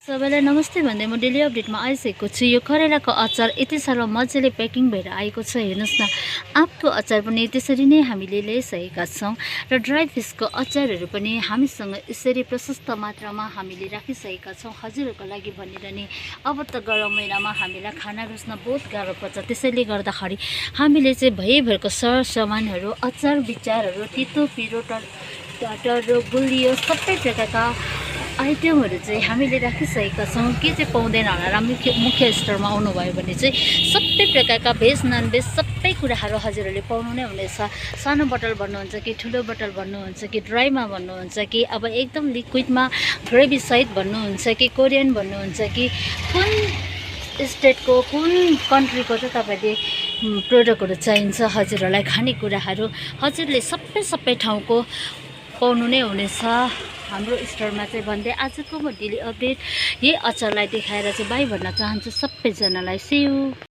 सबैलाई नमस्ते भन्दै म डेली अपडेटमा आइसकेको छु। यो करेलाको अचार यति साह्रो मजाले प्याकिङ भएर आएको छ, हेर्नुहोस् न। आँपको अचार पनि त्यसरी नै हामीले ल्याइसकेका छौँ र ड्राई फिसको अचारहरू पनि हामीसँग यसरी प्रशस्त मात्रामा हामीले राखिसकेका छौँ हजुरहरूको लागि भनेर नि। अब त गरम महिनामा हामीलाई खाना रुच्न बहुत गाह्रो पर्छ, त्यसैले गर्दाखेरि हामीले चाहिँ भएभरको सरसामानहरू, अचार विचारहरू, तितो पिरो टमाटर गुलियो सबै प्रकारका आइटमहरू चाहिँ हामीले राखिसकेका छौँ। के चाहिँ पाउँदैन होला र मुख्य स्टोरमा आउनुभयो भने चाहिँ सबै प्रकारका भेज नन भेज सबै कुराहरू हजुरहरूले पाउनु नै हुनेछ। सानो बोतल भन्नुहुन्छ कि ठुलो बोतल भन्नुहुन्छ कि ड्राईमा भन्नुहुन्छ कि अब एकदम लिक्विडमा ग्रेभी सहित भन्नुहुन्छ कि कोरियन भन्नुहुन्छ कि कुन स्टेटको कुन कन्ट्रीको चाहिँ तपाईँले प्रोडक्टहरू चाहिन्छ हजुरहरूलाई, खानेकुराहरू हजुरले सबै ठाउँको पाउनु नै हुनेछ हाम्रो स्टोरमा चाहिँ भन्दै आजको म डेली अपडेट यही अचारलाई देखाएर चाहिँ बाई भन्न चाहन्छु सबैजनालाई। See you.